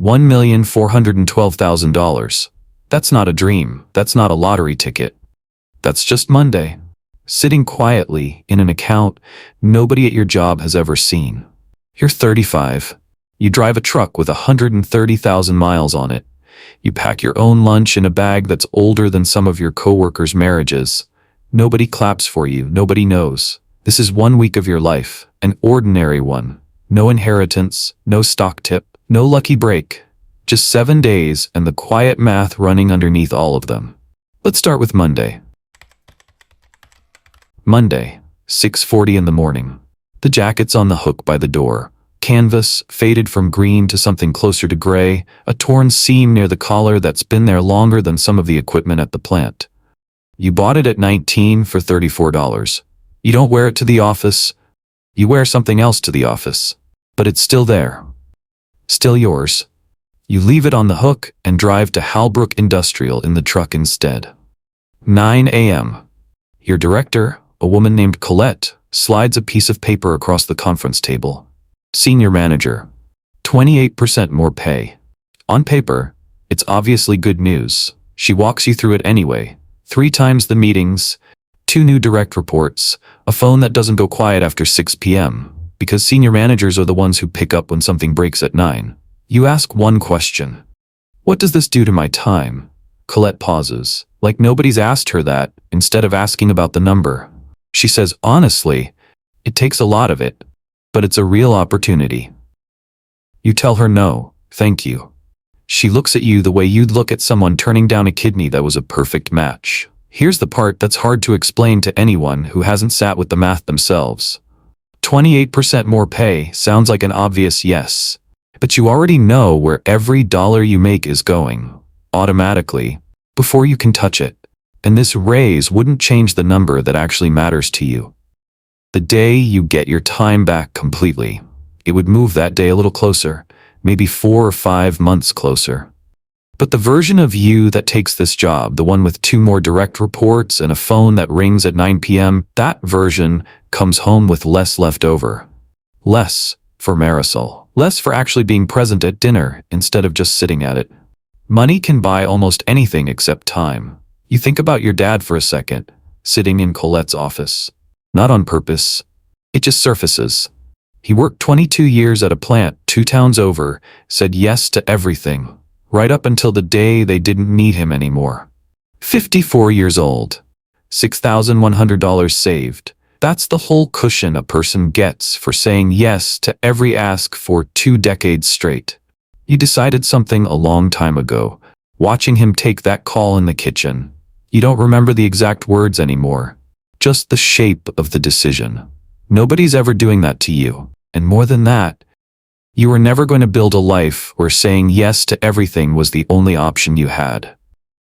$1,412,000. That's not a dream. That's not a lottery ticket. That's just Monday, sitting quietly in an account nobody at your job has ever seen. You're 35. You drive a truck with 130,000 miles on it. You pack your own lunch in a bag that's older than some of your coworkers' marriages. Nobody claps for you. Nobody knows. This is 1 week of your life, an ordinary one. No inheritance, no stock tip, no lucky break. Just 7 days and the quiet math running underneath all of them. Let's start with Monday. Monday, 6:40 in the morning. The jacket's on the hook by the door. Canvas, faded from green to something closer to gray, a torn seam near the collar that's been there longer than some of the equipment at the plant. You bought it at 19 for $34. You don't wear it to the office. You wear something else to the office. But it's still there. Still yours. You leave it on the hook and drive to Halbrook Industrial in the truck instead. 9 a.m. Your director, a woman named Colette, slides a piece of paper across the conference table. Senior manager. 28% more pay. On paper, it's obviously good news. She walks you through it anyway. 3 times the meetings, 2 new direct reports, a phone that doesn't go quiet after 6 p.m. because senior managers are the ones who pick up when something breaks at 9. You ask one question. What does this do to my time? Colette pauses, like nobody's asked her that, instead of asking about the number. She says, honestly, it takes a lot of it, but it's a real opportunity. You tell her no, thank you. She looks at you the way you'd look at someone turning down a kidney that was a perfect match. Here's the part that's hard to explain to anyone who hasn't sat with the math themselves. 28% more pay sounds like an obvious yes, but you already know where every dollar you make is going, automatically, before you can touch it. And this raise wouldn't change the number that actually matters to you. The day you get your time back completely, it would move that day a little closer, maybe 4 or 5 months closer. But the version of you that takes this job, the one with 2 more direct reports and a phone that rings at 9 p.m., that version comes home with less left over. Less for Marisol. Less for actually being present at dinner instead of just sitting at it. Money can buy almost anything except time. You think about your dad for a second, sitting in Colette's office. Not on purpose. It just surfaces. He worked 22 years at a plant 2 towns over, said yes to everything, right up until the day they didn't need him anymore. 54 years old. $6,100 saved. That's the whole cushion a person gets for saying yes to every ask for 2 decades straight. You decided something a long time ago, watching him take that call in the kitchen. You don't remember the exact words anymore, just the shape of the decision. Nobody's ever doing that to you. And more than that, you were never going to build a life where saying yes to everything was the only option you had.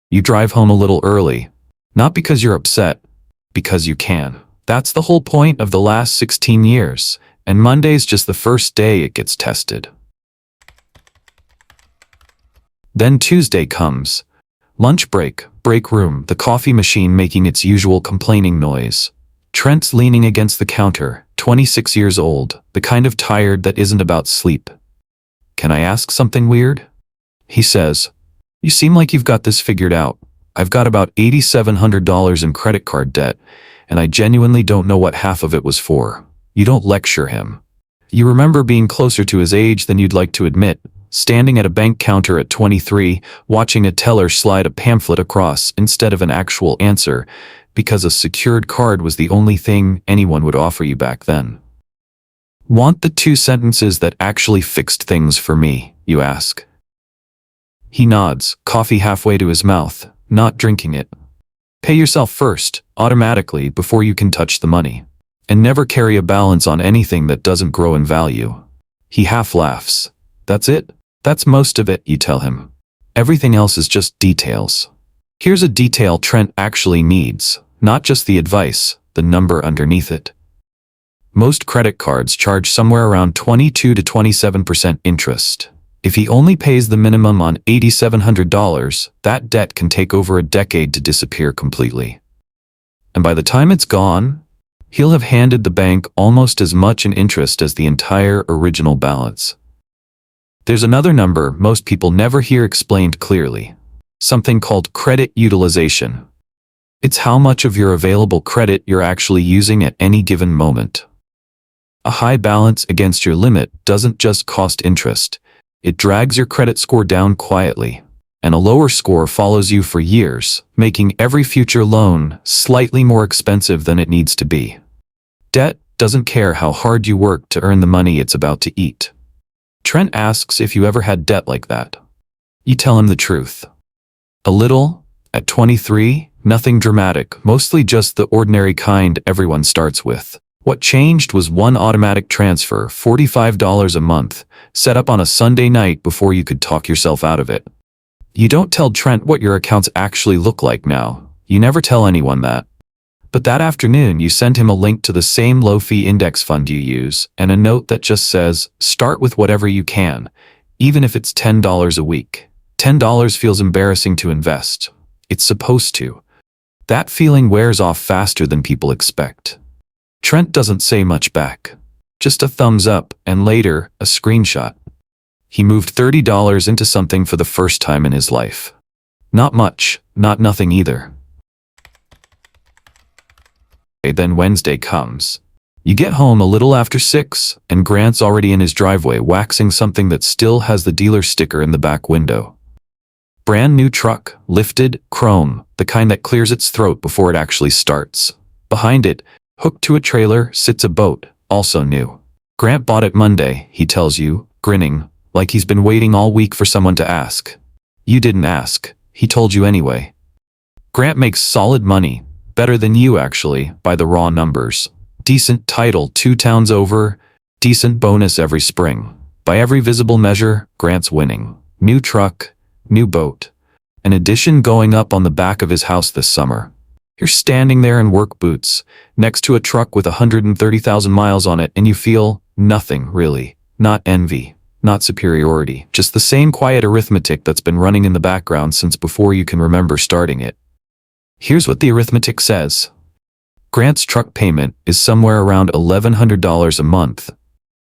You drive home a little early, not because you're upset, because you can. That's the whole point of the last 16 years, and Monday's just the first day it gets tested. Then Tuesday comes. Lunch break, break room, the coffee machine making its usual complaining noise. Trent's leaning against the counter, 26 years old, the kind of tired that isn't about sleep. Can I ask something weird? He says, you seem like you've got this figured out. I've got about $8,700 in credit card debt, and I genuinely don't know what half of it was for. You don't lecture him. You remember being closer to his age than you'd like to admit, standing at a bank counter at 23, watching a teller slide a pamphlet across instead of an actual answer, because a secured card was the only thing anyone would offer you back then. Want the 2 sentences that actually fixed things for me, you ask. He nods, coffee halfway to his mouth, not drinking it. Pay yourself first, automatically, before you can touch the money. And never carry a balance on anything that doesn't grow in value. He half laughs. That's it? That's most of it, you tell him. Everything else is just details. Here's a detail Trent actually needs, not just the advice, the number underneath it. Most credit cards charge somewhere around 22 to 27% interest. If he only pays the minimum on $8,700, that debt can take over a decade to disappear completely. And by the time it's gone, he'll have handed the bank almost as much in interest as the entire original balance. There's another number most people never hear explained clearly. Something called credit utilization. It's how much of your available credit you're actually using at any given moment. A high balance against your limit doesn't just cost interest. It drags your credit score down quietly, and a lower score follows you for years, making every future loan slightly more expensive than it needs to be. Debt doesn't care how hard you work to earn the money it's about to eat. Trent asks if you ever had debt like that. You tell him the truth. A little, at 23, nothing dramatic, mostly just the ordinary kind everyone starts with. What changed was one automatic transfer, $45 a month, set up on a Sunday night before you could talk yourself out of it. You don't tell Trent what your accounts actually look like now. You never tell anyone that. But that afternoon, you send him a link to the same low-fee index fund you use, and a note that just says, start with whatever you can, even if it's $10 a week. $10 feels embarrassing to invest. It's supposed to. That feeling wears off faster than people expect. Trent doesn't say much back. Just a thumbs up, and later, a screenshot. He moved $30 into something for the first time in his life. Not much, not nothing either. Then Wednesday comes. You get home a little after 6, and Grant's already in his driveway waxing something that still has the dealer sticker in the back window. Brand new truck, lifted, chrome, the kind that clears its throat before it actually starts. Behind it, hooked to a trailer, sits a boat, also new. Grant bought it Monday, he tells you, grinning, like he's been waiting all week for someone to ask. You didn't ask, he told you anyway. Grant makes solid money, better than you actually, by the raw numbers. Decent title 2 towns over, decent bonus every spring. By every visible measure, Grant's winning. New truck, new boat. An addition going up on the back of his house this summer. You're standing there in work boots, next to a truck with 130,000 miles on it, and you feel nothing, really. Not envy, not superiority, just the same quiet arithmetic that's been running in the background since before you can remember starting it. Here's what the arithmetic says. Grant's truck payment is somewhere around $1,100 a month,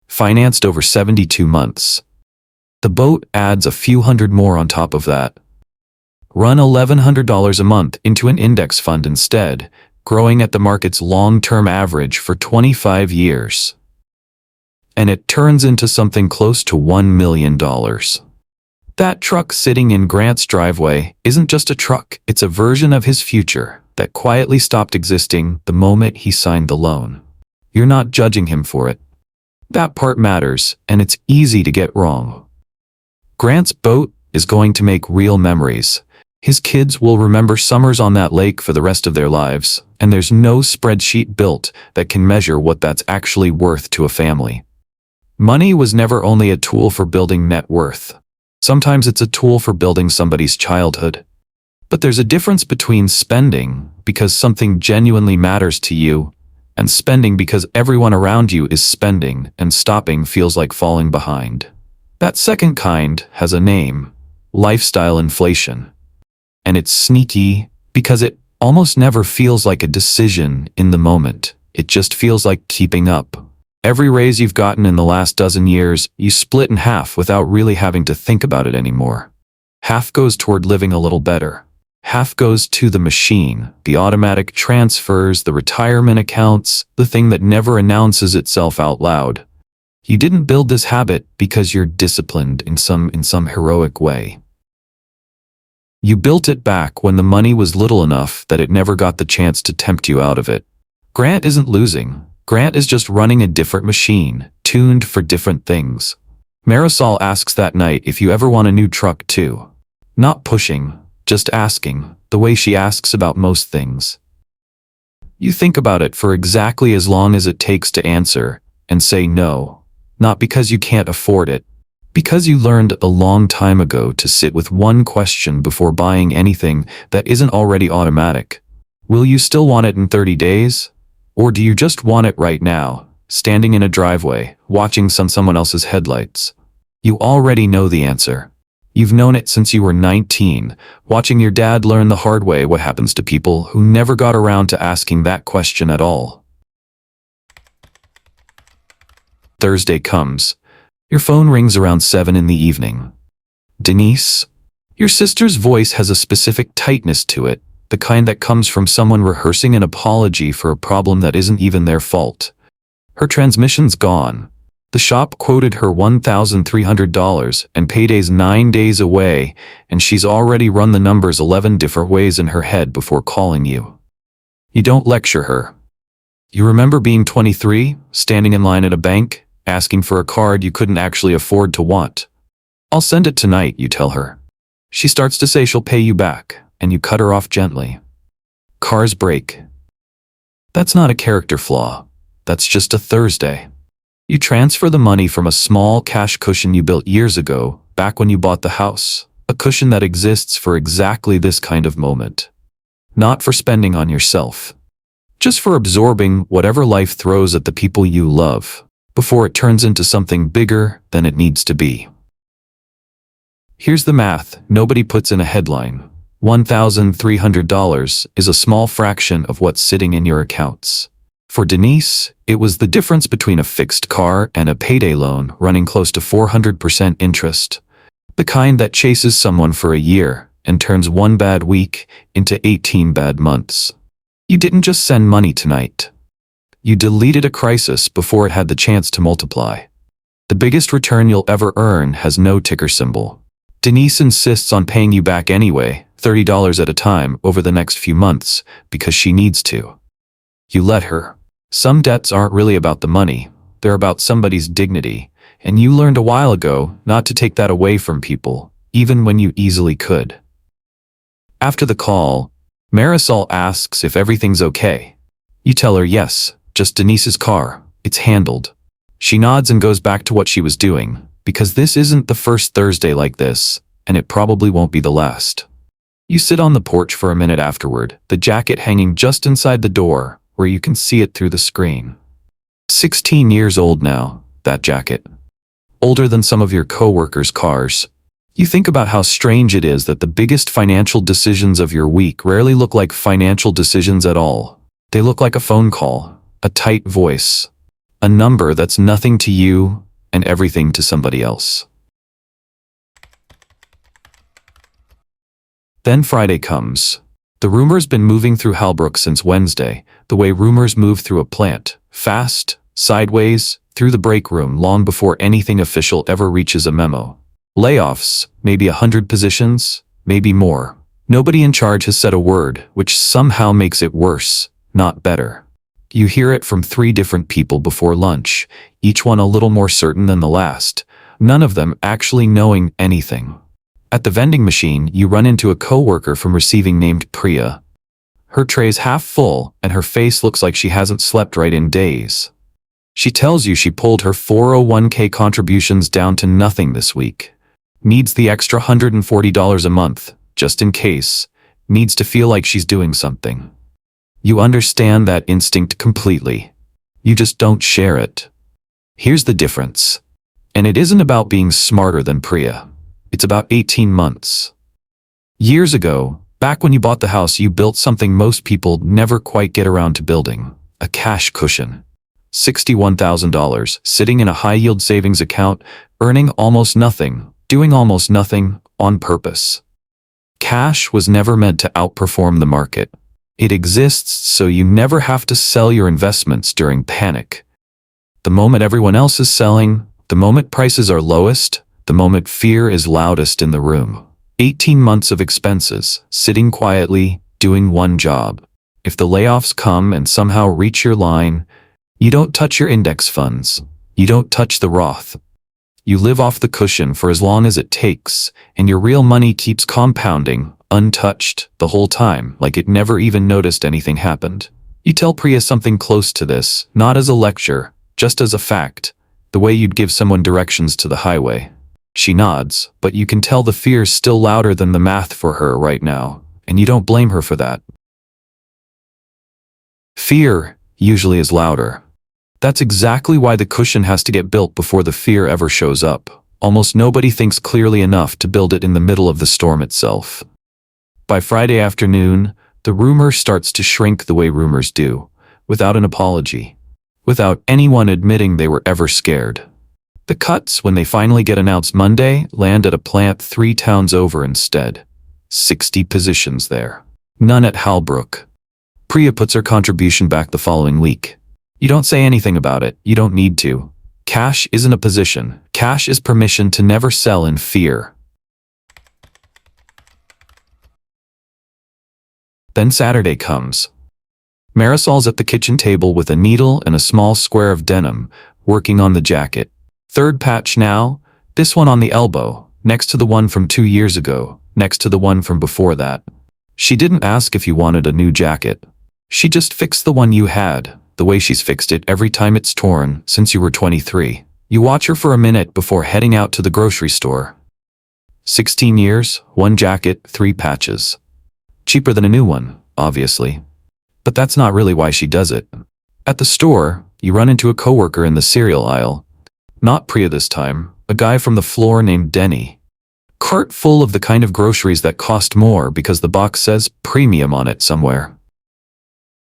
financed over 72 months. The boat adds a few hundred more on top of that. Run $1,100 a month into an index fund instead, growing at the market's long-term average for 25 years. And it turns into something close to $1 million. That truck sitting in Grant's driveway isn't just a truck, it's a version of his future that quietly stopped existing the moment he signed the loan. You're not judging him for it. That part matters, and it's easy to get wrong. Grant's boat is going to make real memories. His kids will remember summers on that lake for the rest of their lives, and there's no spreadsheet built that can measure what that's actually worth to a family. Money was never only a tool for building net worth. Sometimes it's a tool for building somebody's childhood. But there's a difference between spending because something genuinely matters to you, and spending because everyone around you is spending and stopping feels like falling behind. That second kind has a name: lifestyle inflation. And it's sneaky because it almost never feels like a decision in the moment. It just feels like keeping up. Every raise you've gotten in the last dozen years, you split in half without really having to think about it anymore. Half goes toward living a little better. Half goes to the machine, the automatic transfers, the retirement accounts, the thing that never announces itself out loud. You didn't build this habit because you're disciplined in some heroic way. You built it back when the money was little enough that it never got the chance to tempt you out of it. Grant isn't losing. Grant is just running a different machine, tuned for different things. Marisol asks that night if you ever want a new truck too. Not pushing, just asking, the way she asks about most things. You think about it for exactly as long as it takes to answer, and say no. Not because you can't afford it, because you learned a long time ago to sit with one question before buying anything that isn't already automatic. Will you still want it in 30 days? Or do you just want it right now, standing in a driveway, watching someone else's headlights? You already know the answer. You've known it since you were 19, watching your dad learn the hard way what happens to people who never got around to asking that question at all. Thursday comes. Your phone rings around 7 in the evening. Denise? Your sister's voice has a specific tightness to it, the kind that comes from someone rehearsing an apology for a problem that isn't even their fault. Her transmission's gone. The shop quoted her $1,300 and payday's 9 days away, and she's already run the numbers 11 different ways in her head before calling you. You don't lecture her. You remember being 23, standing in line at a bank, asking for a card you couldn't actually afford to want. I'll send it tonight, you tell her. She starts to say she'll pay you back, and you cut her off gently. Cars break. That's not a character flaw. That's just a Thursday. You transfer the money from a small cash cushion you built years ago, back when you bought the house, a cushion that exists for exactly this kind of moment. Not for spending on yourself. Just for absorbing whatever life throws at the people you love, before it turns into something bigger than it needs to be. Here's the math nobody puts in a headline. $1,300 is a small fraction of what's sitting in your accounts. For Denise, it was the difference between a fixed car and a payday loan running close to 400% interest. The kind that chases someone for a year and turns one bad week into 18 bad months. You didn't just send money tonight. You deleted a crisis before it had the chance to multiply. The biggest return you'll ever earn has no ticker symbol. Denise insists on paying you back anyway, $30 at a time over the next few months, because she needs to. You let her. Some debts aren't really about the money, they're about somebody's dignity, and you learned a while ago not to take that away from people, even when you easily could. After the call, Marisol asks if everything's okay. You tell her yes, just Denise's car, it's handled. She nods and goes back to what she was doing, because this isn't the first Thursday like this, and it probably won't be the last. You sit on the porch for a minute afterward, the jacket hanging just inside the door, where you can see it through the screen. 16 years old now, that jacket. Older than some of your co-workers' cars. You think about how strange it is that the biggest financial decisions of your week rarely look like financial decisions at all. They look like a phone call, a tight voice, a number that's nothing to you and everything to somebody else. Then Friday comes. The rumor's been moving through Halbrook since Wednesday, the way rumors move through a plant, fast, sideways, through the break room long before anything official ever reaches a memo. Layoffs, maybe 100 positions, maybe more. Nobody in charge has said a word, which somehow makes it worse, not better. You hear it from 3 different people before lunch, each one a little more certain than the last, none of them actually knowing anything. At the vending machine, you run into a coworker from receiving named Priya. Her tray's half full, and her face looks like she hasn't slept right in days. She tells you she pulled her 401k contributions down to nothing this week. Needs the extra $140 a month, just in case. Needs to feel like she's doing something. You understand that instinct completely. You just don't share it. Here's the difference. And it isn't about being smarter than Priya. It's about 18 months. Years ago, back when you bought the house, you built something most people never quite get around to building. A cash cushion. $61,000, sitting in a high-yield savings account, earning almost nothing, doing almost nothing, on purpose. Cash was never meant to outperform the market. It exists so you never have to sell your investments during panic. The moment everyone else is selling, the moment prices are lowest, the moment fear is loudest in the room. 18 months of expenses, sitting quietly, doing one job. If the layoffs come and somehow reach your line, you don't touch your index funds. You don't touch the Roth. You live off the cushion for as long as it takes, and your real money keeps compounding, untouched, the whole time, like it never even noticed anything happened. You tell Priya something close to this, not as a lecture, just as a fact, the way you'd give someone directions to the highway. She nods, but you can tell the fear's still louder than the math for her right now, and you don't blame her for that. Fear usually is louder. That's exactly why the cushion has to get built before the fear ever shows up. Almost nobody thinks clearly enough to build it in the middle of the storm itself. By Friday afternoon, the rumor starts to shrink the way rumors do, without an apology, without anyone admitting they were ever scared. The cuts, when they finally get announced Monday, land at a plant 3 towns over instead. 60 positions there. None at Halbrook. Priya puts her contribution back the following week. You don't say anything about it. You don't need to. Cash isn't a position. Cash is permission to never sell in fear. Then Saturday comes. Marisol's at the kitchen table with a needle and a small square of denim, working on the jacket. 3rd patch now, this one on the elbow, next to the one from 2 years ago, next to the one from before that. She didn't ask if you wanted a new jacket. She just fixed the one you had, the way she's fixed it every time it's torn since you were 23. You watch her for a minute before heading out to the grocery store. 16 years, 1 jacket, 3 patches. Cheaper than a new one, obviously. But that's not really why she does it. At the store, you run into a coworker in the cereal aisle. Not Priya this time, a guy from the floor named Denny. Cart full of the kind of groceries that cost more because the box says premium on it somewhere.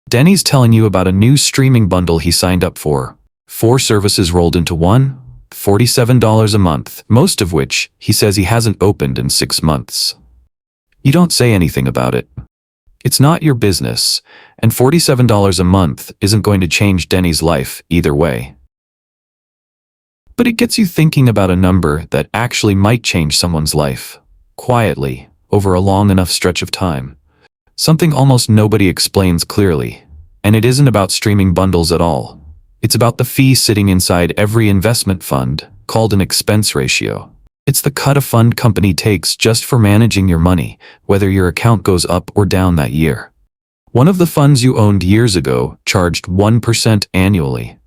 Denny's telling you about a new streaming bundle he signed up for. 4 services rolled into one, $47 a month, most of which he says he hasn't opened in 6 months. You don't say anything about it. It's not your business, and $47 a month isn't going to change Denny's life either way. But it gets you thinking about a number that actually might change someone's life, quietly, over a long enough stretch of time. Something almost nobody explains clearly, and it isn't about streaming bundles at all. It's about the fee sitting inside every investment fund, called an expense ratio. It's the cut a fund company takes just for managing your money, whether your account goes up or down that year. One of the funds you owned years ago charged 1% annually.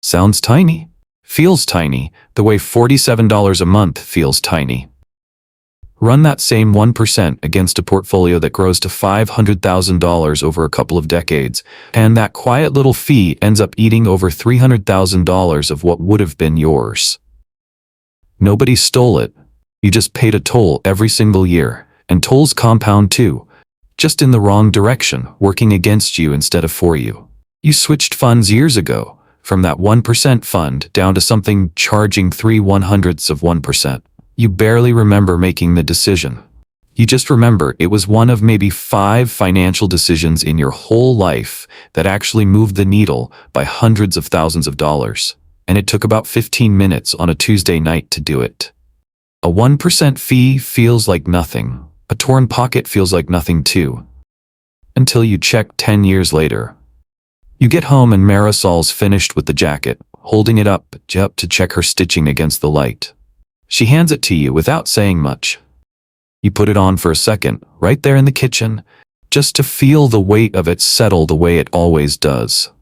Sounds tiny? Feels tiny, the way $47 a month feels tiny. Run that same 1% against a portfolio that grows to $500,000 over a couple of decades, and that quiet little fee ends up eating over $300,000 of what would have been yours. Nobody stole it. You just paid a toll every single year, and tolls compound too, just in the wrong direction, working against you instead of for you. You switched funds years ago, from that 1% fund down to something charging 0.03%. You barely remember making the decision. You just remember it was one of maybe 5 financial decisions in your whole life that actually moved the needle by hundreds of thousands of dollars. And it took about 15 minutes on a Tuesday night to do it. A 1% fee feels like nothing. A torn pocket feels like nothing too. Until you check 10 years later. You get home and Marisol's finished with the jacket, holding it up to check her stitching against the light. She hands it to you without saying much. You put it on for a second, right there in the kitchen, just to feel the weight of it settle the way it always does.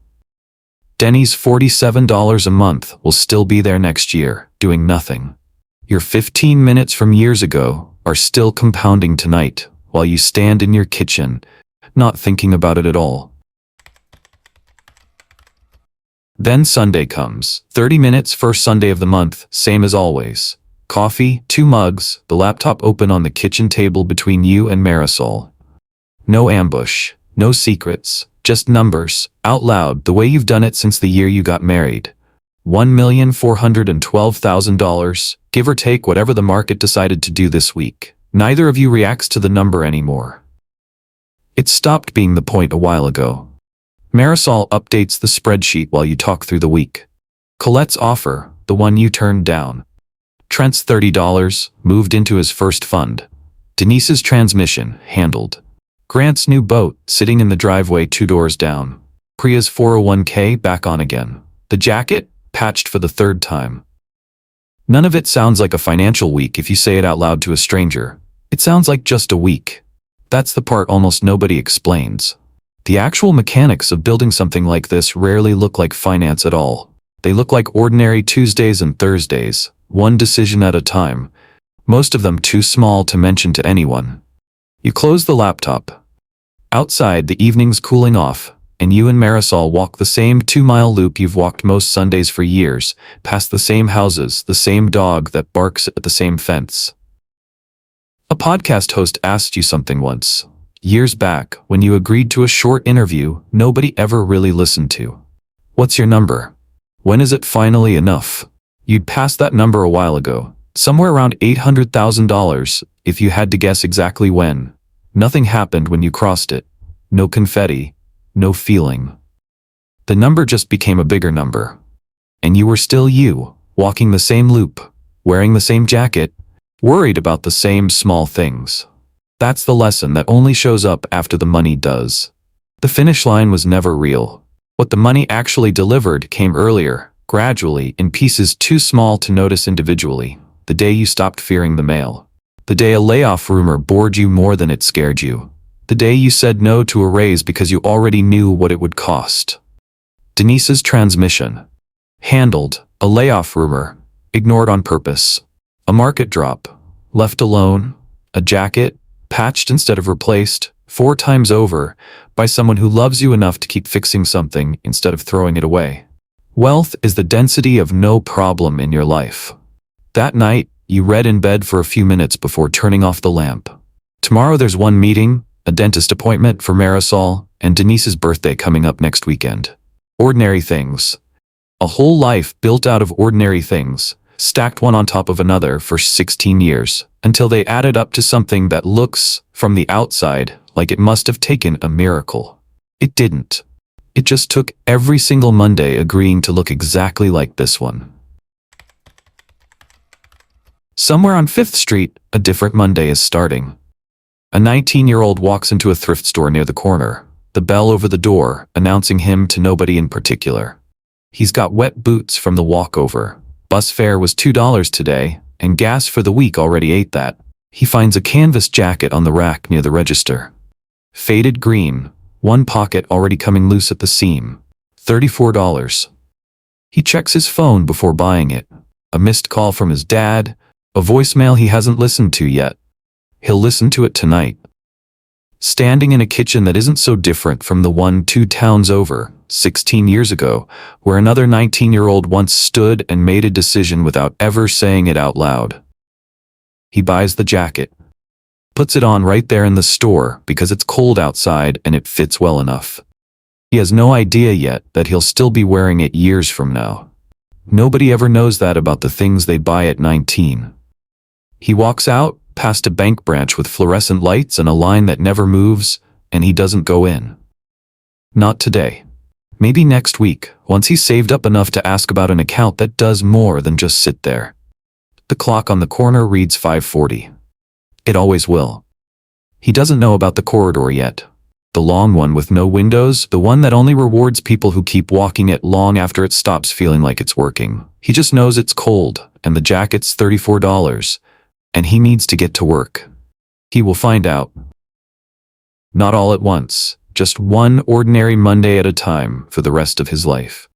Denny's $47 a month will still be there next year, doing nothing. Your 15 minutes from years ago are still compounding tonight, while you stand in your kitchen, not thinking about it at all. Then Sunday comes. 30 minutes first Sunday of the month, same as always. Coffee, 2 mugs, the laptop open on the kitchen table between you and Marisol. No ambush, no secrets. Just numbers, out loud, the way you've done it since the year you got married. $1,412,000, give or take whatever the market decided to do this week. Neither of you reacts to the number anymore. It stopped being the point a while ago. Marisol updates the spreadsheet while you talk through the week. Colette's offer, the one you turned down. Trent's $30, moved into his first fund. Denise's transmission, handled. Grant's new boat, sitting in the driveway 2 doors down. Priya's 401k, back on again. The jacket, patched for the 3rd time. None of it sounds like a financial week if you say it out loud to a stranger. It sounds like just a week. That's the part almost nobody explains. The actual mechanics of building something like this rarely look like finance at all. They look like ordinary Tuesdays and Thursdays, one decision at a time, most of them too small to mention to anyone. You close the laptop. Outside, the evening's cooling off, and you and Marisol walk the same 2-mile loop you've walked most Sundays for years, past the same houses, the same dog that barks at the same fence. A podcast host asked you something once, years back, when you agreed to a short interview nobody ever really listened to. What's your number? When is it finally enough? You'd passed that number a while ago, somewhere around $800,000, if you had to guess exactly when. Nothing happened when you crossed it. No confetti, no feeling. The number just became a bigger number. And you were still you, walking the same loop, wearing the same jacket, worried about the same small things. That's the lesson that only shows up after the money does. The finish line was never real. What the money actually delivered came earlier, gradually, in pieces too small to notice individually. The day you stopped fearing the mail. The day a layoff rumor bored you more than it scared you. The day you said no to a raise because you already knew what it would cost. Denise's transmission. Handled. A layoff rumor. Ignored on purpose. A market drop. Left alone. A jacket. Patched instead of replaced. 4 times over. By someone who loves you enough to keep fixing something instead of throwing it away. Wealth is the density of no problem in your life. That night, you read in bed for a few minutes before turning off the lamp. Tomorrow there's one meeting, a dentist appointment for Marisol, and Denise's birthday coming up next weekend. Ordinary things. A whole life built out of ordinary things, stacked one on top of another for 16 years, until they added up to something that looks, from the outside, like it must have taken a miracle. It didn't. It just took every single Monday agreeing to look exactly like this one. Somewhere on 5th Street, a different Monday is starting. A 19-year-old walks into a thrift store near the corner, the bell over the door announcing him to nobody in particular. He's got wet boots from the walkover. Bus fare was $2 today, and gas for the week already ate that. He finds a canvas jacket on the rack near the register. Faded green, one pocket already coming loose at the seam. $34. He checks his phone before buying it. A missed call from his dad, a voicemail he hasn't listened to yet. He'll listen to it tonight. Standing in a kitchen that isn't so different from the one 2 towns over, 16 years ago, where another 19-year-old once stood and made a decision without ever saying it out loud. He buys the jacket. Puts it on right there in the store because it's cold outside and it fits well enough. He has no idea yet that he'll still be wearing it years from now. Nobody ever knows that about the things they buy at 19. He walks out, past a bank branch with fluorescent lights and a line that never moves, and he doesn't go in. Not today. Maybe next week, once he's saved up enough to ask about an account that does more than just sit there. The clock on the corner reads 5:40. It always will. He doesn't know about the corridor yet. The long one with no windows, the one that only rewards people who keep walking it long after it stops feeling like it's working. He just knows it's cold, and the jacket's $34. And he needs to get to work. He will find out. Not all at once, just one ordinary Monday at a time for the rest of his life.